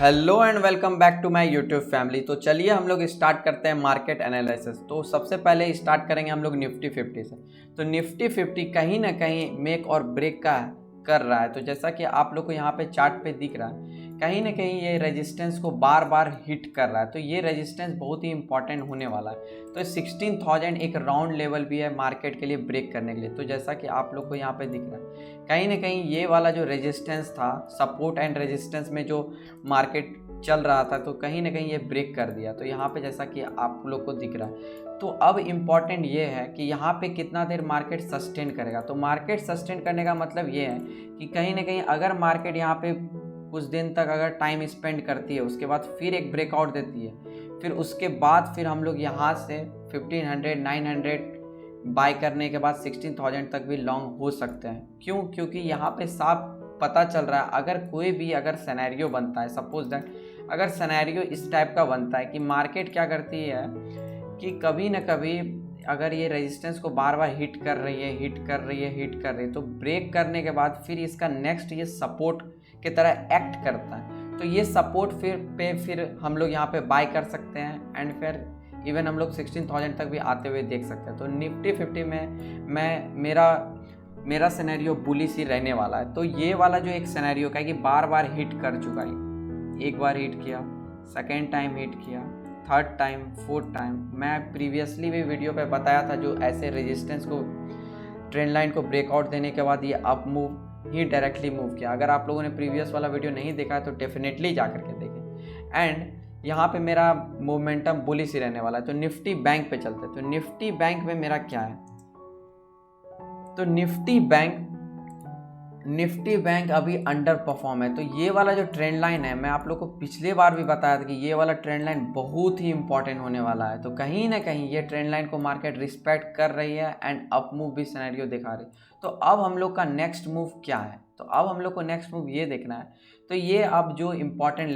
Hello and welcome back to my YouTube family. तो चलिए हम लोग स्टार्ट करते हैं मार्केट एनालिसिस। तो सबसे पहले स्टार्ट करेंगे हम लोग निफ्टी 50 से। तो निफ्टी 50 कहीं ना कहीं मेक और ब्रेक का कर रहा है। तो जैसा कि आप लोग को यहाँ पे चार्ट पे दिख रहा है, कहीं ना कहीं ये रेजिस्टेंस को बार बार हिट कर रहा है। तो ये रेजिस्टेंस बहुत ही इंपॉर्टेंट होने वाला है। तो 16,000 एक राउंड लेवल भी है मार्केट के लिए ब्रेक करने के लिए। तो जैसा कि आप लोग को यहाँ पे दिख रहा है, कहीं ना कहीं ये वाला जो रेजिस्टेंस था, सपोर्ट एंड रेजिस्टेंस में जो मार्केट चल रहा था, तो कहीं ना कहीं ये ब्रेक कर दिया। तो यहाँ पे जैसा कि आप लोग को दिख रहा है, तो अब इम्पॉर्टेंट ये है कि यहाँ पे कितना देर मार्केट सस्टेन करेगा। तो मार्केट सस्टेन करने का मतलब ये है कि कहीं ना कहीं अगर मार्केट यहाँ पे कुछ दिन तक अगर टाइम स्पेंड करती है, उसके बाद फिर एक ब्रेकआउट देती है, फिर उसके बाद फिर हम लोग यहाँ से 1500 900 बाय करने के बाद 16,000 तक भी लॉन्ग हो सकते हैं। क्यों? क्योंकि यहाँ पे साफ पता चल रहा है, अगर कोई भी अगर सिनेरियो बनता है, सपोज दैट अगर सिनेरियो इस टाइप का बनता है कि मार्केट क्या करती है कि कभी ना कभी अगर ये रेजिस्टेंस को बार बार हिट कर रही है, तो ब्रेक करने के बाद फिर इसका नेक्स्ट ये सपोर्ट की तरह एक्ट करता है। तो ये सपोर्ट फिर हम लोग यहाँ पे बाय कर सकते हैं एंड फिर इवन हम लोग 16,000 तक भी आते हुए देख सकते हैं। तो निफ्टी 50 में मेरा सिनेरियो बुलिश ही रहने वाला है। तो ये वाला जो एक सिनेरियो का है कि बार बार हिट कर चुका है, एक बार हिट किया, सेकेंड टाइम हिट किया, थर्ड टाइम, फोर्थ टाइम। मैं प्रीवियसली भी वीडियो पे बताया था, जो ऐसे रेजिस्टेंस को ट्रेंड लाइन को ब्रेकआउट देने के बाद ये अप मूव ही डायरेक्टली मूव किया। अगर आप लोगों ने प्रीवियस वाला वीडियो नहीं देखा है तो डेफिनेटली जा करके देखें। एंड यहाँ पे मेरा मोमेंटम बुलिश ही रहने वाला है। तो निफ्टी बैंक पे चलते हैं। तो निफ्टी बैंक में मेरा क्या है, तो निफ्टी बैंक अभी अंडर परफॉर्म है। तो ये वाला जो ट्रेंड लाइन है, मैं आप लोग को पिछले बार भी बताया था कि ये वाला ट्रेंड लाइन बहुत ही इंपॉर्टेंट होने वाला है। तो कहीं ना कहीं ये ट्रेंड लाइन को मार्केट रिस्पेक्ट कर रही है एंड अप मूव भी सिनेरियो दिखा रही है। तो अब हम लोग का नेक्स्ट मूव क्या है, तो अब हम लोग को नेक्स्ट मूव ये देखना है। तो ये अब जो इम्पॉर्टेंट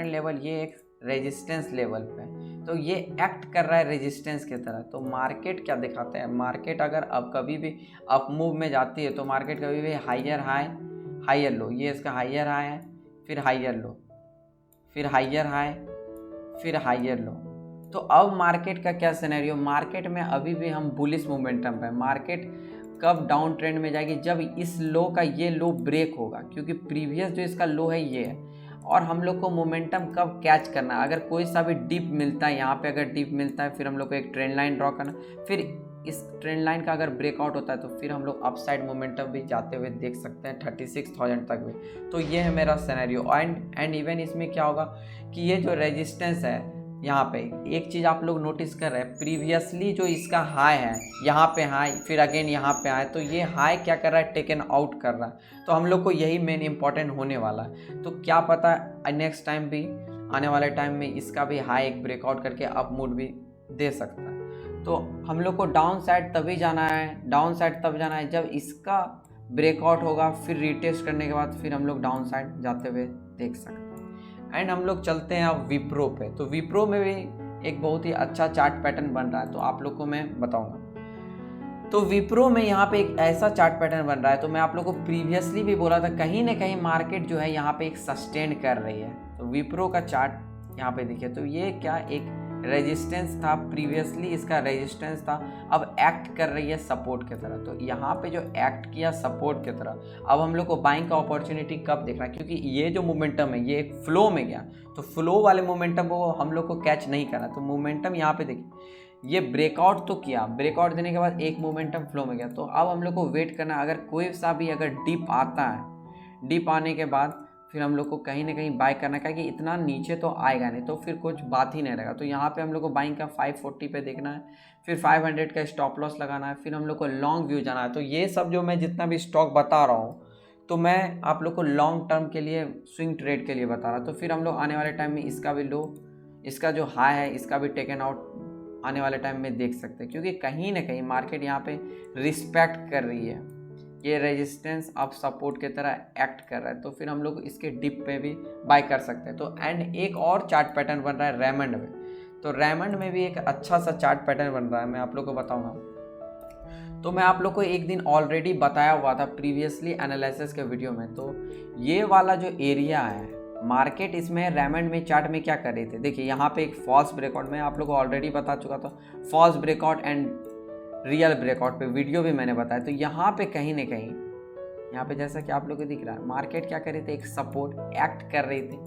लेवल ये एक रेजिस्टेंस लेवल पे, तो ये एक्ट कर रहा है रेजिस्टेंस की तरह। तो मार्केट क्या दिखाते हैं, मार्केट अगर अब कभी भी अप मूव में जाती है तो मार्केट कभी भी हायर हाई हायर लो, ये इसका हायर हाई है, फिर हायर लो, फिर हायर हाई, फिर हायर लो। तो अब मार्केट का क्या सिनेरियो, मार्केट में अभी भी हम बुलिश मोमेंटम पे। मार्केट कब डाउन ट्रेंड में जाएगी, जब इस लो का ये लो ब्रेक होगा, क्योंकि प्रीवियस जो इसका लो है ये है। और हम लोग को मोमेंटम कब कैच करना है, अगर कोई सा भी डिप मिलता है, यहाँ पे अगर डिप मिलता है, फिर हम लोग को एक ट्रेंड लाइन ड्रॉ करना, फिर इस ट्रेंड लाइन का अगर ब्रेकआउट होता है तो फिर हम लोग अपसाइड मोमेंटम भी जाते हुए देख सकते हैं 36,000 तक भी। तो ये है मेरा सिनेरियो। एंड इवन इसमें क्या होगा कि ये जो रेजिस्टेंस है, यहाँ पे एक चीज़ आप लोग नोटिस कर रहे हैं, प्रीवियसली जो इसका हाई है, यहाँ पे हाई, फिर अगेन यहाँ पे हाई, तो ये हाई क्या कर रहा है, टेकन आउट कर रहा है। तो हम लोग को यही मेन इंपॉर्टेंट होने वाला है। तो क्या पता नेक्स्ट टाइम भी, आने वाले टाइम में इसका भी हाई एक ब्रेकआउट करके अप मूड भी दे सकता है। तो हम लोग को डाउन साइड तभी जाना है, डाउन साइड तब जाना है जब इसका ब्रेकआउट होगा, फिर रीटेस्ट करने के बाद फिर हम लोग डाउन साइड जाते हुए देख सकते हैं। एंड हम लोग चलते हैं अब विप्रो पे। तो विप्रो में भी एक बहुत ही अच्छा चार्ट पैटर्न बन रहा है, तो आप लोग को मैं बताऊंगा। तो विप्रो में यहाँ पे एक ऐसा चार्ट पैटर्न बन रहा है, तो मैं आप लोग को प्रीवियसली भी बोला था, कहीं ना कहीं मार्केट जो है यहाँ पे एक सस्टेन कर रही है। तो विप्रो का चार्ट यहाँ पे देखिए, तो ये क्या एक रेजिस्टेंस था, प्रीवियसली इसका रेजिस्टेंस था, अब एक्ट कर रही है सपोर्ट की तरह। तो यहाँ पे जो एक्ट किया सपोर्ट की तरह, अब हम लोग को बाइंग का अपॉर्चुनिटी कब देखना है, क्योंकि ये जो मोमेंटम है ये एक फ्लो में गया, तो फ्लो वाले मोमेंटम को हम लोग को कैच नहीं करना। तो मोमेंटम यहाँ पे देखिए, ये ब्रेकआउट तो किया, ब्रेकआउट देने के बाद एक मोमेंटम फ्लो में गया। तो अब हम लोग को वेट करना, अगर कोई सा भी अगर डिप आता है, डिप आने के बाद फिर हम लोग को कहीं ना कहीं बाय करना है, कि इतना नीचे तो आएगा नहीं, तो फिर कुछ बात ही नहीं रहेगा। तो यहाँ पे हम लोग को बाइंग का 540 पे देखना है, फिर 500 का स्टॉप लॉस लगाना है, फिर हम लोग को लॉन्ग व्यू जाना है। तो ये सब जो मैं जितना भी स्टॉक बता रहा हूँ, तो मैं आप लोग को लॉन्ग टर्म के लिए, स्विंग ट्रेड के लिए बता रहा। तो फिर हम लोग आने वाले टाइम में इसका भी लो, इसका जो हाई है, इसका भी टेकन आउट आने वाले टाइम में देख सकते हैं, क्योंकि कहीं ना कहीं मार्केट यहाँ पे रिस्पेक्ट कर रही है, ये रेजिस्टेंस अब सपोर्ट की तरह एक्ट कर रहा है। तो फिर हम लोग इसके डिप पे भी बाय कर सकते हैं। तो एंड एक और चार्ट पैटर्न बन रहा है रेमंड में। तो रेमंड में भी एक अच्छा सा चार्ट पैटर्न बन रहा है, मैं आप लोग को बताऊंगा। तो मैं आप लोग को एक दिन ऑलरेडी बताया हुआ था प्रीवियसली एनालिसिस के वीडियो में। तो ये वाला जो एरिया है मार्केट इसमें रेमंड में चार्ट में क्या कर रहे थे, देखिए यहाँ पे एक फॉल्स ब्रेकआउट, मैं आप लोगों को ऑलरेडी बता चुका था, false breakout and real breakout पे वीडियो भी मैंने बताया। तो यहाँ पे कहीं ना कहीं यहाँ पे जैसा कि आप लोगों को दिख रहा है, मार्केट क्या कर रही थी, एक सपोर्ट एक्ट कर रही थी,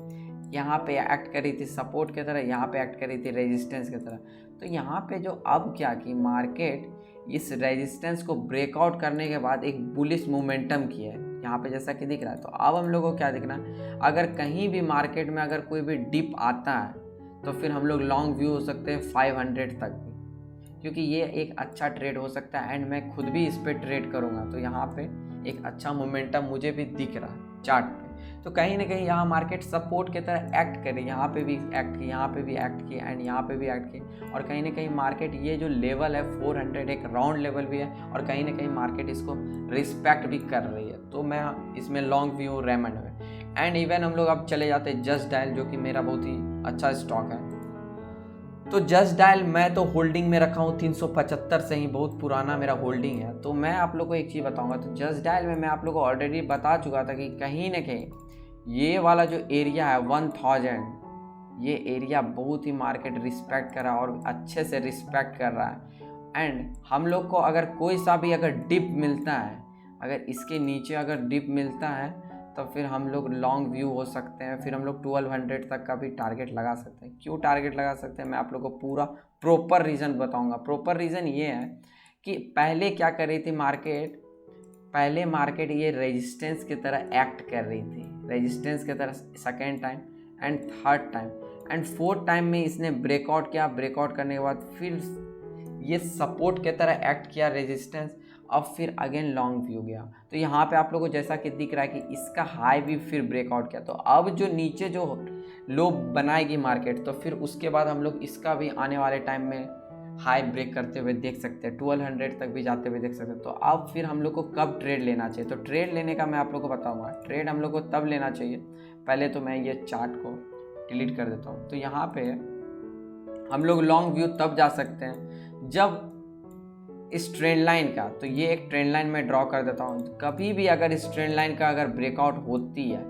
यहाँ पे एक्ट कर रही थी सपोर्ट की तरह, यहाँ पे एक्ट कर रही थी रेजिस्टेंस की तरह। तो यहाँ पे जो अब क्या कि मार्केट इस रेजिस्टेंस को ब्रेकआउट करने के बाद एक बुलिश मोमेंटम किया है, यहाँ पे जैसा कि दिख रहा है। तो अब हम लोगों को क्या दिखना है, अगर कहीं भी मार्केट में अगर कोई भी डिप आता है तो फिर हम लोग लॉन्ग व्यू हो सकते हैं 500 तक भी, क्योंकि ये एक अच्छा ट्रेड हो सकता है एंड मैं खुद भी इस पर ट्रेड करूँगा। तो यहाँ पे एक अच्छा मोमेंटम मुझे भी दिख रहा है चार्ट पे। तो कहीं ना कहीं यहाँ मार्केट सपोर्ट की तरह एक्ट करे, यहाँ पे भी एक्ट की, यहाँ पे भी एक्ट की एंड यहाँ पे भी एक्ट की, और कहीं ना कहीं मार्केट ये जो लेवल है 400 एक राउंड लेवल भी है, और कहीं ना कहीं मार्केट इसको रिस्पेक्ट भी कर रही है। तो मैं इसमें लॉन्ग व्यू रेमंड में। एंड इवन हम लोग अब चले जाते हैं जस्ट डायल, जो कि मेरा बहुत ही अच्छा स्टॉक है। तो जस्ट डायल मैं तो होल्डिंग में रखा हूँ 375 से ही, बहुत पुराना मेरा होल्डिंग है। तो मैं आप लोग को एक चीज़ बताऊंगा, तो जस्ट डायल में मैं आप लोग को ऑलरेडी बता चुका था कि कहीं ना कहीं ये वाला जो एरिया है 1000, ये एरिया बहुत ही मार्केट रिस्पेक्ट कर रहा है और अच्छे से रिस्पेक्ट कर रहा है। एंड हम लोग को अगर कोई सा भी अगर डिप मिलता है, अगर इसके नीचे अगर डिप मिलता है तो फिर हम लोग लॉन्ग व्यू हो सकते हैं, फिर हम लोग 1200 तक का भी टारगेट लगा सकते हैं। क्यों टारगेट लगा सकते हैं, मैं आप लोग को पूरा प्रॉपर रीज़न बताऊंगा। प्रॉपर रीज़न ये है कि पहले क्या कर रही थी मार्केट, पहले मार्केट ये रेजिस्टेंस की तरह एक्ट कर रही थी, रेजिस्टेंस की तरह second time and third time and fourth time में इसने ब्रेकआउट किया। ब्रेकआउट करने के बाद फिर ये सपोर्ट की तरह एक्ट किया रेजिस्टेंस, अब फिर अगेन लॉन्ग व्यू गया। तो यहाँ पे आप लोगों को जैसा कि दिख रहा है कि इसका हाई भी फिर ब्रेकआउट किया। तो अब जो नीचे जो लो बनाएगी मार्केट, तो फिर उसके बाद हम लोग इसका भी आने वाले टाइम में हाई ब्रेक करते हुए देख सकते हैं, 1200 तक भी जाते हुए देख सकते हैं। तो अब फिर हम लोग को कब ट्रेड लेना चाहिए, तो ट्रेड लेने का मैं आप लोग को बताऊँगा। ट्रेड हम लोग को तब लेना चाहिए, पहले तो मैं ये चार्ट को डिलीट कर देता हूँ। तो यहाँ पे हम लोग लॉन्ग व्यू तब जा सकते हैं जब इस ट्रेंड लाइन का, तो ये एक ट्रेंड लाइन में ड्रॉ कर देता हूँ, कभी भी अगर इस ट्रेंड लाइन का अगर ब्रेकआउट होती है,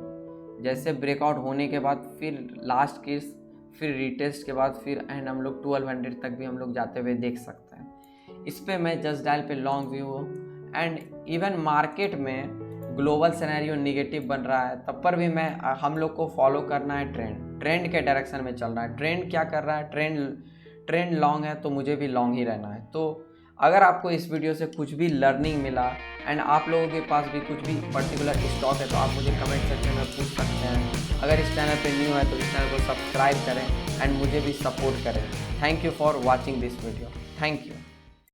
जैसे ब्रेकआउट होने के बाद फिर लास्ट केस, फिर रीटेस्ट के बाद फिर एंड हम लोग 1200 तक भी हम लोग जाते हुए देख सकते हैं। इस पर मैं जस्ट डायल पे लॉन्ग व्यू हो। एंड इवन मार्केट में ग्लोबल सिनेरियो निगेटिव बन रहा है, तब पर भी मैं हम लोग को फॉलो करना है ट्रेंड के डायरेक्शन में चल रहा है। ट्रेंड क्या कर रहा है, ट्रेंड लॉन्ग है, तो मुझे भी लॉन्ग ही रहना है। तो अगर आपको इस वीडियो से कुछ भी लर्निंग मिला एंड आप लोगों के पास भी कुछ भी पर्टिकुलर स्टॉक है, तो आप मुझे कमेंट सेक्शन में पूछ सकते हैं। अगर इस चैनल पे न्यू है तो इस चैनल को सब्सक्राइब करें एंड मुझे भी सपोर्ट करें। Thank you for watching this video. Thank you.